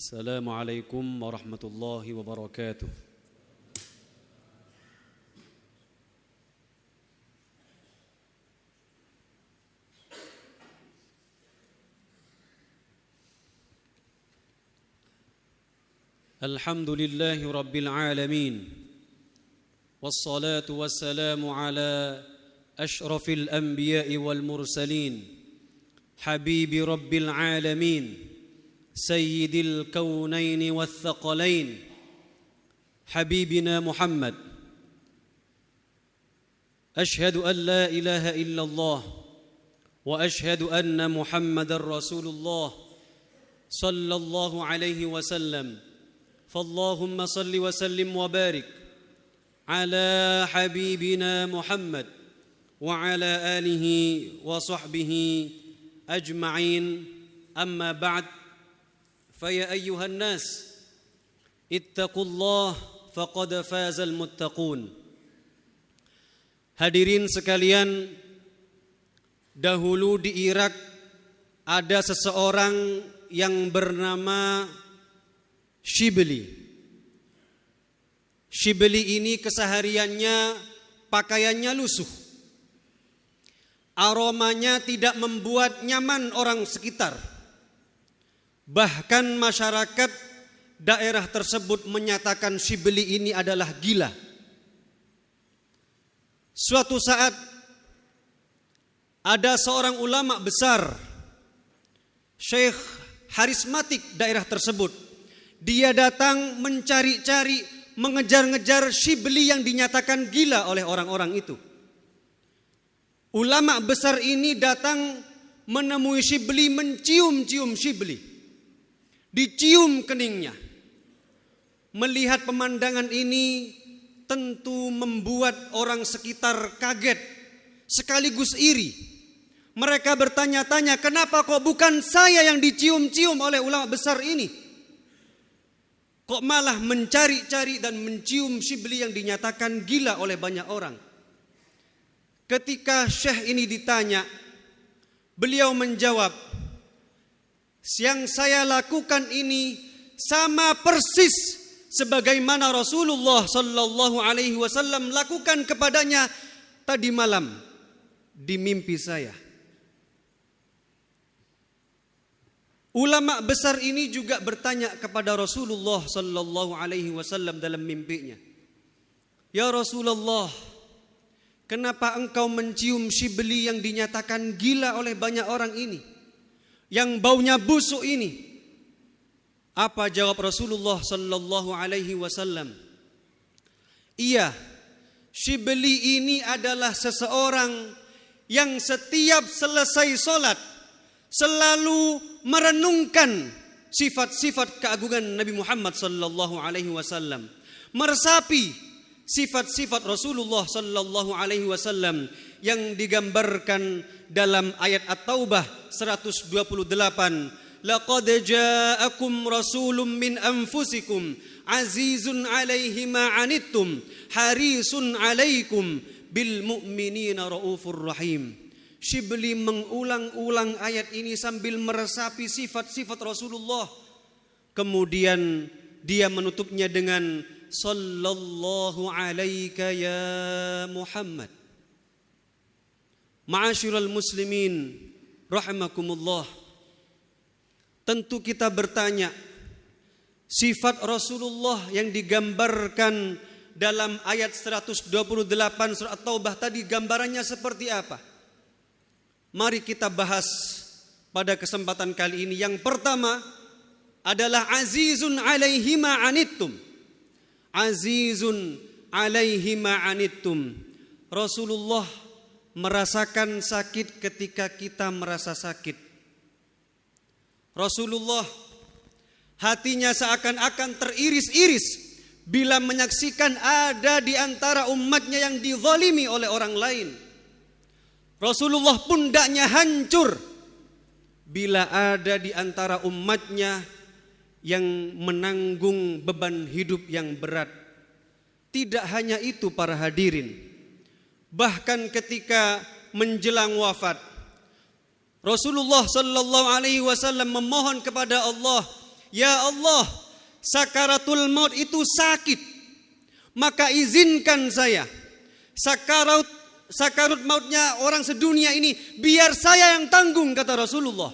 Assalamualaikum warahmatullahi wabarakatuh. Alhamdulillahi rabbil alamin. Wassalatu wassalamu ala ashrafil anbiya'i wal mursalin. Habibi rabbil alamin. سيد الكونين والثقلين حبيبنا محمد أشهد أن لا إله إلا الله وأشهد أن محمد رسول الله صلى الله عليه وسلم فاللهم صل وسلم وبارك على حبيبنا محمد وعلى آله وصحبه أجمعين أما بعد فيا أيها الناس اتقوا الله فقد فاز المتقون. Hadirin sekalian, dahulu di Irak ada seseorang yang bernama Shibli. Shibli ini kesehariannya pakaiannya lusuh. Aromanya tidak membuat nyaman orang sekitar. Bahkan masyarakat daerah tersebut menyatakan Shibli ini adalah gila. Suatu saat ada seorang ulama besar, syekh harismatik daerah tersebut. Dia datang mencari-cari, mengejar-ngejar Shibli yang dinyatakan gila oleh orang-orang itu. Ulama besar ini datang menemui Shibli, mencium-cium Shibli. Dicium keningnya. Melihat pemandangan ini tentu membuat orang sekitar kaget sekaligus iri. Mereka bertanya-tanya, kenapa kok bukan saya yang dicium-cium oleh ulama besar ini? Kok malah mencari-cari dan mencium Shibli yang dinyatakan gila oleh banyak orang? Ketika syekh ini ditanya, beliau menjawab, yang saya lakukan ini sama persis sebagaimana Rasulullah sallallahu alaihi wasallam lakukan kepadanya tadi malam di mimpi saya. Ulama besar ini juga bertanya kepada Rasulullah sallallahu alaihi wasallam dalam mimpinya, "Ya Rasulullah, kenapa engkau mencium Shibli yang dinyatakan gila oleh banyak orang ini? Yang baunya busuk ini?" Apa jawab Rasulullah sallallahu alaihi wasallam? "Iya, Shibli ini adalah seseorang yang setiap selesai salat selalu merenungkan sifat-sifat keagungan Nabi Muhammad sallallahu alaihi wasallam, meresapi sifat-sifat Rasulullah sallallahu alaihi wasallam yang digambarkan dalam ayat At-Taubah 128. Laqad ja'akum rasulun min anfusikum azizun 'alaihi ma 'anittum harisun 'alaikum bil mu'minina raufur rahim." Shibli mengulang-ulang ayat ini sambil meresapi sifat-sifat Rasulullah. Kemudian dia menutupnya dengan sallallahu alaika ya Muhammad. Ma'asyiral muslimin rahimakumullah. Tentu kita bertanya, sifat Rasulullah yang digambarkan dalam ayat 128 surat At-Taubah tadi gambarannya seperti apa? Mari kita bahas pada kesempatan kali ini. Yang pertama adalah azizun 'alaihi ma 'anittum. Azizun 'alaihi ma 'anittum. Rasulullah merasakan sakit ketika kita merasa sakit. Rasulullah hatinya seakan-akan teriris-iris bila menyaksikan ada di antara umatnya yang dizalimi oleh orang lain. Rasulullah pundaknya hancur bila ada di antara umatnya yang menanggung beban hidup yang berat. Tidak hanya itu para hadirin, bahkan ketika menjelang wafat, Rasulullah sallallahu alaihi wasallam memohon kepada Allah, ya Allah, sakaratul maut itu sakit, maka izinkan saya sakarut mautnya orang sedunia ini biar saya yang tanggung, kata Rasulullah.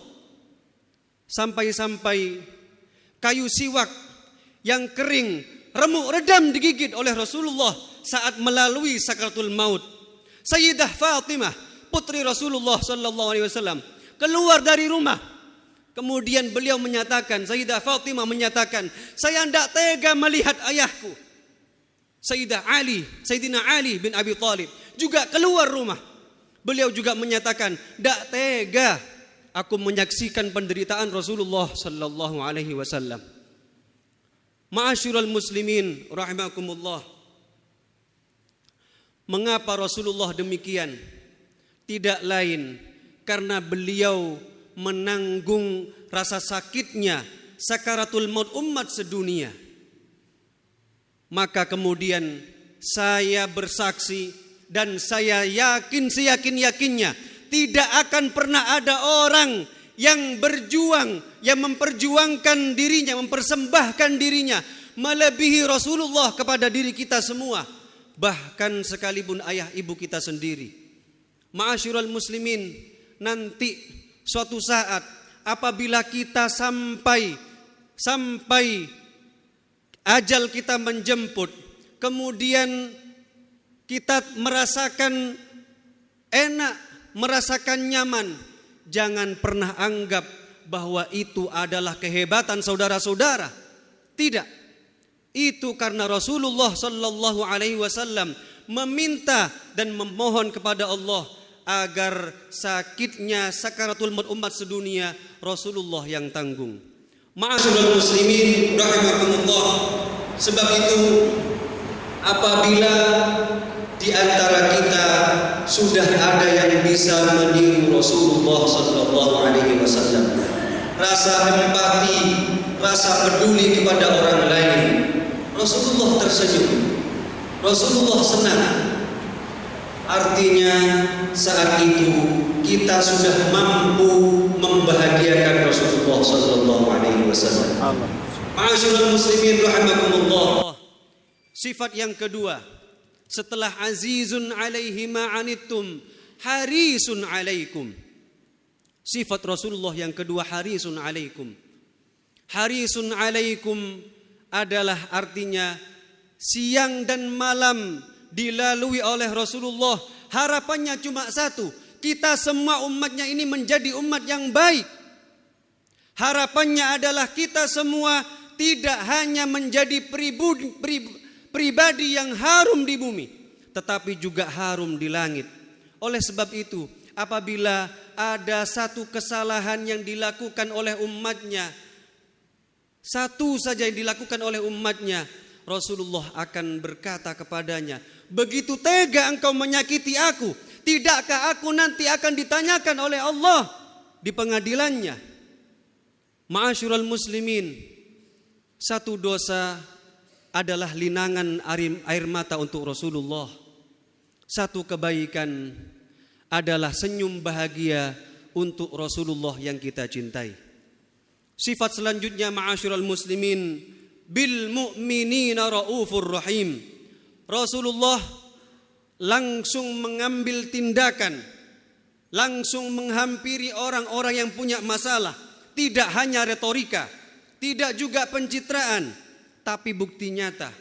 Sampai-sampai kayu siwak yang kering, remuk redam digigit oleh Rasulullah saat melalui sakaratul maut. Sayyidah Fatimah, putri Rasulullah sallallahu alaihi wasallam, keluar dari rumah. Kemudian beliau menyatakan, Sayyidah Fatimah menyatakan, saya tidak tega melihat ayahku. Sayyidina Ali bin Abi Thalib juga keluar rumah. Beliau juga menyatakan, tidak tega aku menyaksikan penderitaan Rasulullah sallallahu alaihi wasallam. Ma'asyiral muslimin rahimakumullah. Mengapa Rasulullah demikian? Tidak lain karena beliau menanggung rasa sakitnya sakaratul maut umat sedunia. Maka kemudian saya bersaksi dan saya yakin seyakin-yakinnya tidak akan pernah ada orang yang berjuang, yang memperjuangkan dirinya, mempersembahkan dirinya melebihi Rasulullah kepada diri kita semua, bahkan sekalipun ayah ibu kita sendiri. Ma'asyiral muslimin, nanti suatu saat apabila kita sampai ajal kita menjemput, kemudian kita merasakan enak, merasakan nyaman, jangan pernah anggap bahwa itu adalah kehebatan saudara-saudara. Tidak. Itu karena Rasulullah sallallahu alaihi wasallam meminta dan memohon kepada Allah agar sakitnya sakaratul maut umat sedunia Rasulullah yang tanggung. Ma'asyiral muslimin rahimakumullah. Sebab itu apabila di antara kita sudah ada yang bisa meniru Rasulullah sallallahu alaihi wasallam, rasa empati, rasa peduli kepada orang lain, Rasulullah tersenyum, Rasulullah senang. Artinya saat itu kita sudah mampu membahagiakan Rasulullah sallallahu alaihi wasallam. Ma'asyiral muslimin rahimakumullah. Sifat yang kedua, setelah azizun alaihi ma'anittum harisun alaikum. Sifat Rasulullah yang kedua, harisun alaikum. Harisun alaikum adalah artinya siang dan malam dilalui oleh Rasulullah. Harapannya cuma satu, kita semua umatnya ini menjadi umat yang baik. Harapannya adalah kita semua tidak hanya menjadi pribadi yang harum di bumi, tetapi juga harum di langit. Oleh sebab itu, apabila ada satu kesalahan yang dilakukan oleh umatnya, satu saja yang dilakukan oleh umatnya, Rasulullah akan berkata kepadanya, begitu tega engkau menyakiti aku, tidakkah aku nanti akan ditanyakan oleh Allah di pengadilannya? Ma'asyiral muslimin, satu dosa adalah linangan air mata untuk Rasulullah. Satu kebaikan adalah senyum bahagia untuk Rasulullah yang kita cintai. Sifat selanjutnya, ma'asyiral muslimin, bil mu'minina raufur rahim. Rasulullah langsung mengambil tindakan, langsung menghampiri orang-orang yang punya masalah. Tidak hanya retorika, tidak juga pencitraan, tapi bukti nyata.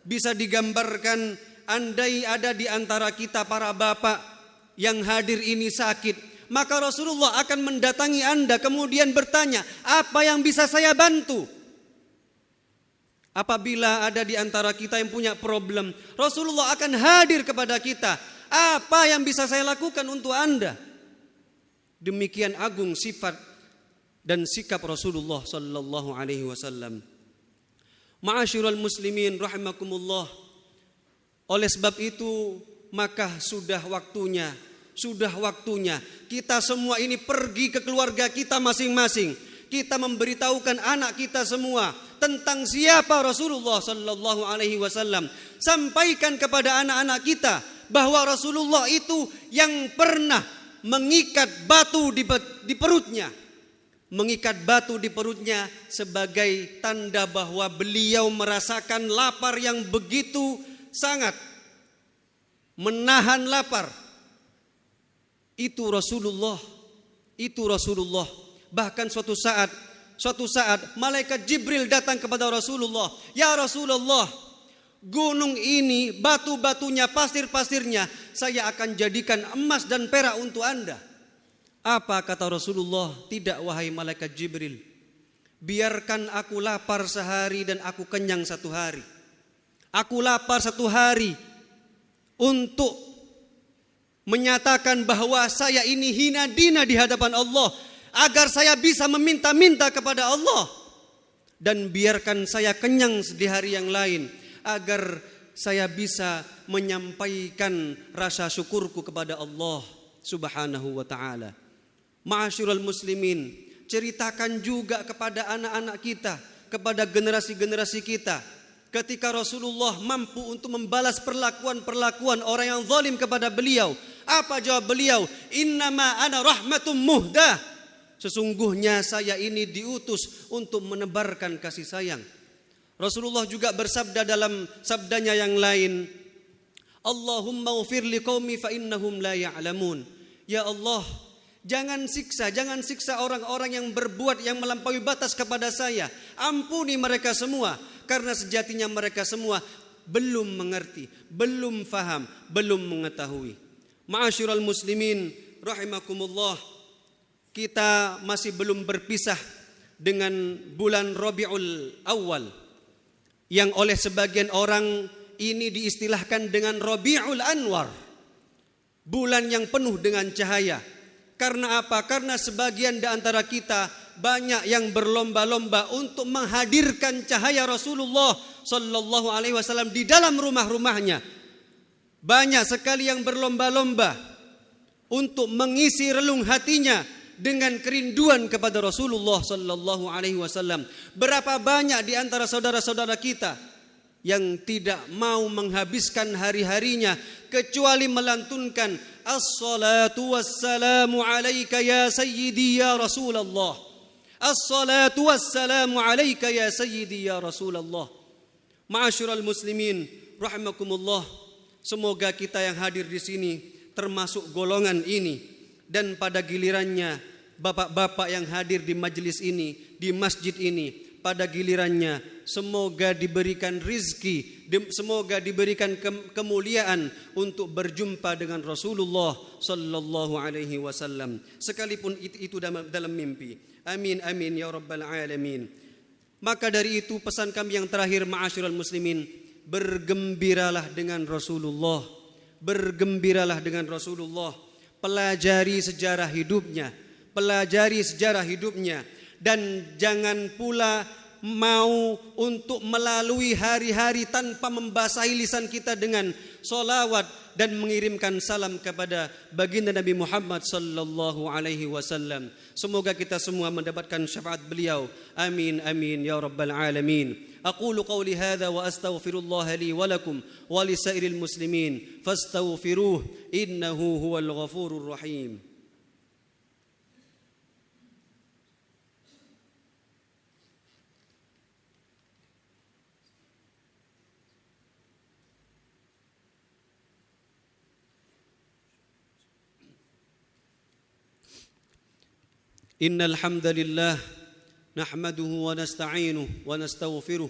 Bisa digambarkan, andai ada di antara kita para bapak yang hadir ini sakit, maka Rasulullah akan mendatangi Anda kemudian bertanya, apa yang bisa saya bantu? Apabila ada di antara kita yang punya problem, Rasulullah akan hadir kepada kita. Apa yang bisa saya lakukan untuk Anda? Demikian agung sifat dan sikap Rasulullah sallallahu alaihi wasallam. Ma'asyiral muslimin rahimakumullah. Oleh sebab itu, maka sudah waktunya kita semua ini pergi ke keluarga kita masing-masing. Kita memberitahukan anak kita semua tentang siapa Rasulullah sallallahu alaihi wasallam. Sampaikan kepada anak-anak kita bahwa Rasulullah itu yang pernah mengikat batu di perutnya, mengikat batu di perutnya sebagai tanda bahwa beliau merasakan lapar yang begitu sangat, menahan lapar. Itu Rasulullah. Bahkan suatu saat malaikat Jibril datang kepada Rasulullah. Ya Rasulullah, gunung ini, batu-batunya, pasir-pasirnya saya akan jadikan emas dan perak untuk Anda. Apa kata Rasulullah? Tidak, wahai malaikat Jibril. Biarkan aku lapar sehari dan aku kenyang satu hari. Aku lapar satu hari untuk menyatakan bahwa saya ini hina dina di hadapan Allah, agar saya bisa meminta-minta kepada Allah. Dan biarkan saya kenyang di hari yang lain, agar saya bisa menyampaikan rasa syukurku kepada Allah Subhanahu wa ta'ala. Ma'asyiral muslimin, ceritakan juga kepada anak-anak kita, kepada generasi-generasi kita, ketika Rasulullah mampu untuk membalas perlakuan-perlakuan orang yang zalim kepada beliau. Apa jawab beliau? Innama ana rahmatum muhdah. Sesungguhnya saya ini diutus untuk menebarkan kasih sayang. Rasulullah juga bersabda dalam sabdanya yang lain, Allahumma ghfir liqaumi fa innahum la ya'lamun. Ya Allah, jangan siksa orang-orang yang berbuat yang melampaui batas kepada saya. Ampuni mereka semua, karena sejatinya mereka semua belum mengerti, belum faham, belum mengetahui. Ma'asyiral muslimin rahimakumullah, kita masih belum berpisah dengan bulan Rabiul Awal, yang oleh sebagian orang ini diistilahkan dengan Rabiul Anwar, bulan yang penuh dengan cahaya. Karena apa? Karena sebagian di antara kita banyak yang berlomba-lomba untuk menghadirkan cahaya Rasulullah sallallahu alaihi wasallam di dalam rumah-rumahnya. Banyak sekali yang berlomba-lomba untuk mengisi relung hatinya dengan kerinduan kepada Rasulullah sallallahu alaihi wasallam. Berapa banyak di antara saudara-saudara kita yang tidak mau menghabiskan hari-harinya kecuali melantunkan as-salatu wassalamu alaika ya sayyidi ya Rasulullah. As-salatu wassalamu alaika ya sayyidi ya Rasulullah. Ma'asyiral muslimin rahimakumullah, semoga kita yang hadir di sini termasuk golongan ini, dan pada gilirannya bapak-bapak yang hadir di majelis ini, di masjid ini, pada gilirannya semoga diberikan rizki, semoga diberikan kemuliaan untuk berjumpa dengan Rasulullah sallallahu alaihi wasallam, sekalipun itu dalam mimpi. Amin amin ya rabbal alamin. Maka dari itu pesan kami yang terakhir, ma'asyiral muslimin, bergembiralah dengan Rasulullah. Bergembiralah dengan Rasulullah. Pelajari sejarah hidupnya, dan jangan pula mau untuk melalui hari-hari tanpa membasahi lisan kita dengan solawat dan mengirimkan salam kepada baginda Nabi Muhammad sallallahu alaihi wasallam. Semoga kita semua mendapatkan syafaat beliau. Amin amin ya rabbal alamin. Aqulu qawli hadza wa astaghfirullah li wa lakum wa lisairil muslimin fastaghfiruh innahu huwal ghafurur rahim. Innal hamdalillah nahmaduhu wa nasta'inuhu wa nastaghfiruh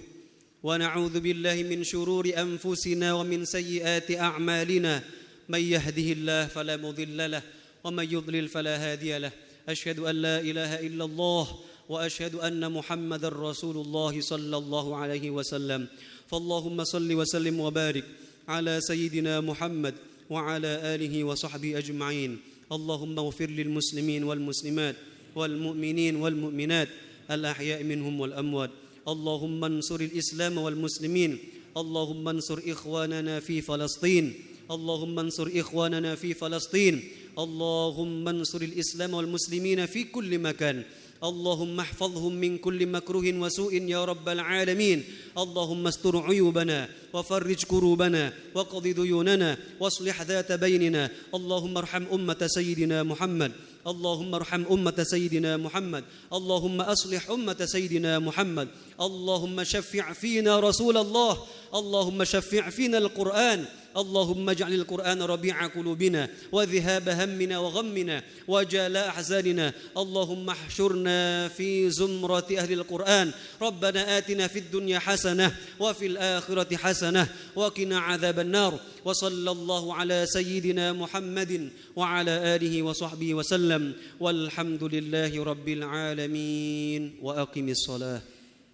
wa na'udzu billahi min shururi anfusina wa min sayyiati a'malina. May yahdihillahu fala mudilla lahu wa may yudlil fala hadiya lahu. Asyhadu an la ilaha illallah wa asyhadu anna Muhammadar Rasulullah sallallahu alaihi wasallam. Fallahumma salli wa sallim wa barik ala sayyidina Muhammad wa ala alihi wa sahbihi ajma'in. Allahumma ighfir lil muslimin wal muslimat والمؤمنين والمؤمنات الأحياء منهم والأموات. اللهم انصر الإسلام والمسلمين. اللهم انصر إخواننا في فلسطين. اللهم انصر إخواننا في فلسطين. اللهم انصر الإسلام والمسلمين في كل مكان. اللهم احفظهم من كل مكروه وسوء يا رب العالمين. اللهم استر عيوبنا وفرج كروبنا وقض ديوننا واصلح ذات بيننا. اللهم ارحم أمة سيدنا محمد اللهم ارحم أمة سيدنا محمد، اللهم أصلح أمة سيدنا محمد، اللهم شفع فينا رسول الله، اللهم شفع فينا القرآن، اللهم اجعل القرآن ربيع قلوبنا وذهاب همنا وغمنا وجلاء أحزاننا، اللهم احشرنا في زمرة أهل القرآن. ربنا آتنا في الدنيا حسنة وفي الآخرة حسنة وقنا عذاب النار. وصلى الله على سيدنا محمد وعلى آله وصحبه وسلم، والحمد لله رب العالمين. وأقم الصلاة.